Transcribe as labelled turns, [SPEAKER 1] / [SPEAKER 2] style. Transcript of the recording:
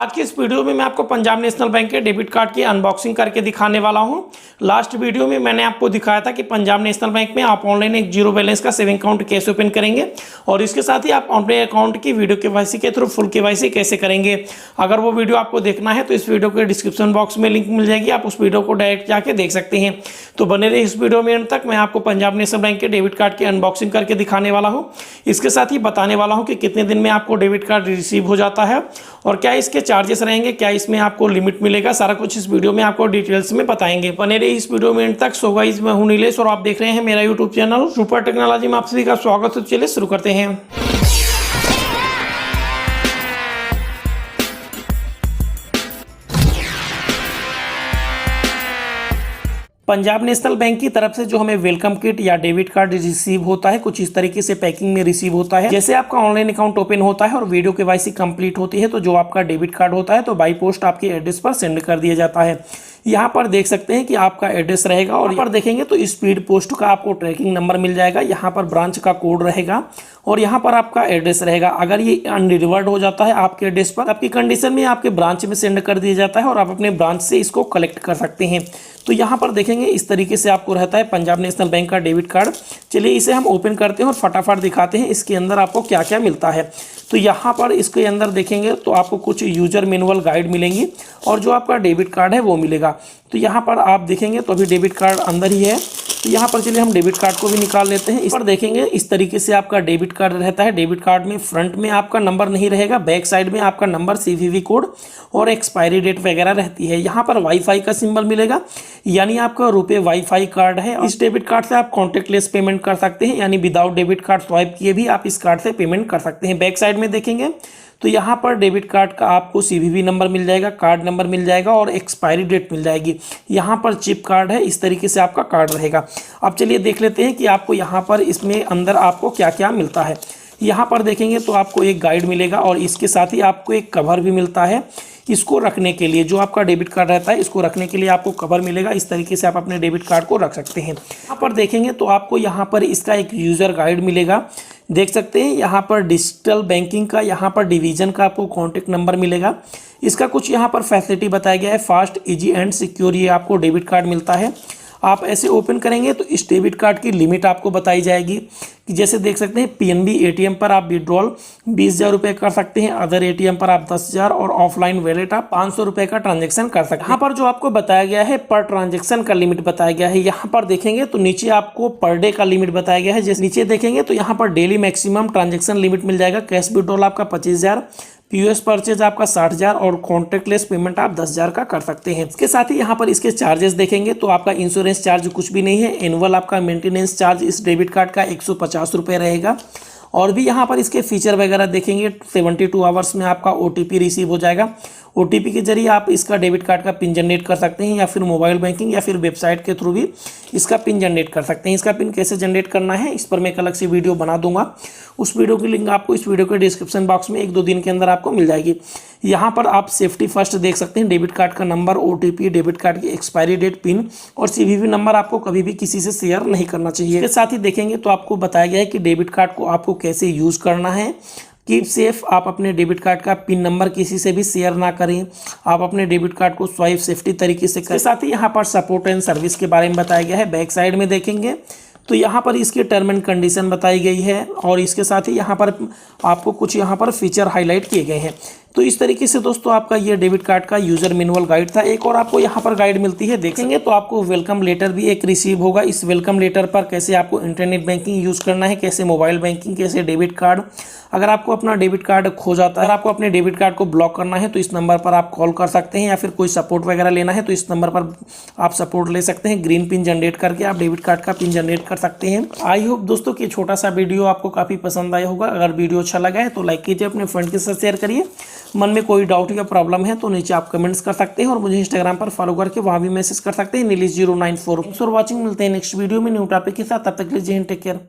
[SPEAKER 1] आज की इस वीडियो में मैं आपको पंजाब नेशनल बैंक के डेबिट कार्ड की अनबॉक्सिंग करके दिखाने वाला हूं। लास्ट वीडियो में मैंने आपको दिखाया था कि पंजाब नेशनल बैंक में आप ऑनलाइन एक जीरो बैलेंस का सेविंग अकाउंट कैसे ओपन करेंगे और इसके साथ ही आप अपने अकाउंट की वीडियो केवाईसी के थ्रू फुल केवाईसी कैसे करेंगे। अगर वो वीडियो आपको देखना है तो इस वीडियो के डिस्क्रिप्शन बॉक्स में लिंक मिल जाएगी, आप उस वीडियो को डायरेक्ट जाके देख सकते हैं। तो बने रहे इस वीडियो में अंत तक। मैं आपको पंजाब नेशनल बैंक के डेबिट कार्ड की अनबॉक्सिंग करके दिखाने वाला हूँ। इसके साथ ही बताने वाला हूँ कि कितने दिन में आपको डेबिट कार्ड रिसीव हो जाता है और क्या इसके चार्जेस रहेंगे, क्या इसमें आपको लिमिट मिलेगा, सारा कुछ इस वीडियो में आपको डिटेल्स में बताएंगे। बने रहिए इस वीडियो में एंड तक। सो गाइस, मैं हूं नीलेश और आप देख रहे हैं मेरा यूट्यूब चैनल सुपर टेक्नोलॉजी में आप सभी का स्वागत है। चलिए शुरू करते हैं। पंजाब नेशनल बैंक की तरफ से जो हमें वेलकम किट या डेबिट कार्ड रिसीव होता है, कुछ इस तरीके से पैकिंग में रिसीव होता है। जैसे आपका ऑनलाइन अकाउंट ओपन होता है और वीडियो केवाईसी कंप्लीट होती है तो जो आपका डेबिट कार्ड होता है तो बाई पोस्ट आपके एड्रेस पर सेंड कर दिया जाता है। यहाँ पर देख सकते हैं कि आपका एड्रेस रहेगा और यहाँ पर देखेंगे तो स्पीड पोस्ट का आपको ट्रैकिंग नंबर मिल जाएगा। यहाँ पर ब्रांच का कोड रहेगा और यहाँ पर आपका एड्रेस रहेगा। अगर ये अनडिलीवर्ड हो जाता है आपके एड्रेस पर, आपकी कंडीशन में आपके ब्रांच में सेंड कर दिया जाता है और आप अपने ब्रांच से इसको कलेक्ट कर सकते हैं। तो यहाँ पर देखेंगे इस तरीके से आपको रहता है पंजाब नेशनल बैंक का डेबिट कार्ड। चलिए इसे हम ओपन करते हैं और फटाफट दिखाते हैं इसके अंदर आपको क्या क्या मिलता है। तो यहाँ पर इसके अंदर देखेंगे तो आपको कुछ यूजर मैनुअल गाइड मिलेंगी और जो आपका डेबिट कार्ड है वो मिलेगा। तो यहाँ पर आप देखेंगे तो अभी डेबिट कार्ड अंदर ही है। तो यहाँ पर चलिए हम डेबिट कार्ड को भी निकाल लेते हैं। इस पर देखेंगे इस तरीके से आपका डेबिट कार्ड रहता है। डेबिट कार्ड में फ्रंट में आपका नंबर नहीं रहेगा, बैक साइड में आपका नंबर, सीवीवी कोड और एक्सपायरी डेट वगैरह रहती है। यहाँ पर वाईफाई का सिंबल मिलेगा, यानी आपका रुपए वाईफाई कार्ड है। इस डेबिट कार्ड से आप कॉन्टेक्टलेस पेमेंट कर सकते हैं, यानी विदाउट डेबिट कार्ड स्वाइप किए भी आप इस कार्ड से पेमेंट कर सकते हैं। बैक साइड में देखेंगे तो यहाँ पर डेबिट कार्ड का आपको सीवीवी नंबर मिल जाएगा, कार्ड नंबर मिल जाएगा और एक्सपायरी डेट मिल जाएगी। यहाँ पर चिप कार्ड है, इस तरीके से आपका कार्ड रहेगा। अब चलिए देख लेते हैं कि आपको यहाँ पर इसमें अंदर आपको क्या क्या मिलता है। यहाँ पर देखेंगे तो आपको एक गाइड मिलेगा और इसके साथ ही आपको एक कवर भी मिलता है। इसको रखने के लिए, जो आपका डेबिट कार्ड रहता है इसको रखने के लिए आपको कवर मिलेगा। इस तरीके से आप अपने डेबिट कार्ड को रख सकते हैं। यहाँ पर देखेंगे तो आपको यहाँ पर इसका एक यूज़र गाइड मिलेगा, देख सकते हैं। यहाँ पर डिजिटल बैंकिंग का, यहाँ पर डिवीजन का आपको कॉन्टैक्ट नंबर मिलेगा। इसका कुछ यहाँ पर फैसिलिटी बताया गया है, फास्ट, इजी एंड सिक्योर ये आपको डेबिट कार्ड मिलता है। आप ऐसे ओपन करेंगे तो इस डेबिट कार्ड की लिमिट आपको बताई जाएगी कि जैसे देख सकते हैं पीएनबी एटीएम पर आप विड्रॉल 20,000 रुपये कर सकते हैं, अदर एटीएम पर आप 10,000 और ऑफलाइन वैलेट आप 500 रुपये का ट्रांजैक्शन कर सकते हैं। यहाँ पर जो आपको बताया गया है पर ट्रांजैक्शन का लिमिट बताया गया है। यहाँ पर देखेंगे तो नीचे आपको पर डे का लिमिट बताया गया है। जैसे नीचे देखेंगे तो यहाँ पर डेली मैक्सिमम ट्रांजैक्शन लिमिट मिल जाएगा। कैश विड्रॉल आपका 25,000, पीओएस परचेज आपका 60,000 और कॉन्टैक्टलेस पेमेंट आप 10,000 का कर सकते हैं। इसके साथ ही यहाँ पर इसके चार्जेस देखेंगे तो आपका इंश्योरेंस चार्ज कुछ भी नहीं है। एनुअल आपका मेंटेनेंस चार्ज इस डेबिट कार्ड का 150 रुपये रहेगा। और भी यहाँ पर इसके फीचर वगैरह देखेंगे, 72 आवर्स में आपका ओटीपी रिसीव हो जाएगा। ओटीपी के जरिए आप इसका डेबिट कार्ड का पिन जनरेट कर सकते हैं या फिर मोबाइल बैंकिंग या फिर वेबसाइट के थ्रू भी इसका पिन जनरेट कर सकते हैं। इसका पिन कैसे जनरेट करना है इस पर मैं एक अलग से वीडियो बना दूंगा। उस वीडियो की लिंक आपको इस वीडियो के डिस्क्रिप्शन बॉक्स में 1-2 दिन के अंदर आपको मिल जाएगी। यहाँ पर आप सेफ्टी फर्स्ट देख सकते हैं, डेबिट कार्ड का नंबर, ओटीपी, डेबिट कार्ड की एक्सपायरी डेट, पिन और सीवीवी नंबर आपको कभी भी किसी से शेयर नहीं करना चाहिए। इसके साथ ही देखेंगे तो आपको बताया गया है कि डेबिट कार्ड को आपको कैसे यूज़ करना है। कीप सेफ, आप अपने डेबिट कार्ड का पिन नंबर किसी से भी शेयर ना करें। आप अपने डेबिट कार्ड को स्वाइप सेफ्टी तरीके से करें। साथ ही यहाँ पर सपोर्ट एंड सर्विस के बारे में बताया गया है। बैक साइड में देखेंगे तो यहाँ पर इसकी टर्म एंड कंडीशन बताई गई है और इसके साथ ही यहाँ पर आपको कुछ यहाँ पर फीचर हाईलाइट किए गए हैं। तो इस तरीके से दोस्तों आपका ये डेबिट कार्ड का यूजर मैनुअल गाइड था। एक और आपको यहाँ पर गाइड मिलती है, देखेंगे तो आपको वेलकम लेटर भी एक रिसीव होगा। इस वेलकम लेटर पर कैसे आपको इंटरनेट बैंकिंग यूज करना है, कैसे मोबाइल बैंकिंग, कैसे डेबिट कार्ड, अगर आपको अपना डेबिट कार्ड खो जाता है, आपको अपने डेबिट कार्ड को ब्लॉक करना है तो इस नंबर पर आप कॉल कर सकते हैं या फिर कोई सपोर्ट वगैरह लेना है तो इस नंबर पर आप सपोर्ट ले सकते हैं। ग्रीन पिन जनरेट करके आप डेबिट कार्ड का पिन जनरेट कर सकते हैं। आई होप दोस्तों कि छोटा सा वीडियो आपको काफ़ी पसंद आया होगा। अगर वीडियो अच्छा लगा है तो लाइक कीजिए, अपने फ्रेंड के साथ शेयर करिए। मन में कोई डाउट या प्रॉब्लम है तो नीचे आप कमेंट्स कर सकते हैं और मुझे इंस्टाग्राम पर फॉलो करके वहाँ भी मैसेज कर सकते हैं नीलेश 094। फॉर वॉचिंग, मिलते हैं नेक्स्ट वीडियो में न्यू टॉपिक के साथ। तब तक के लिए जय हिंद, टेक केयर।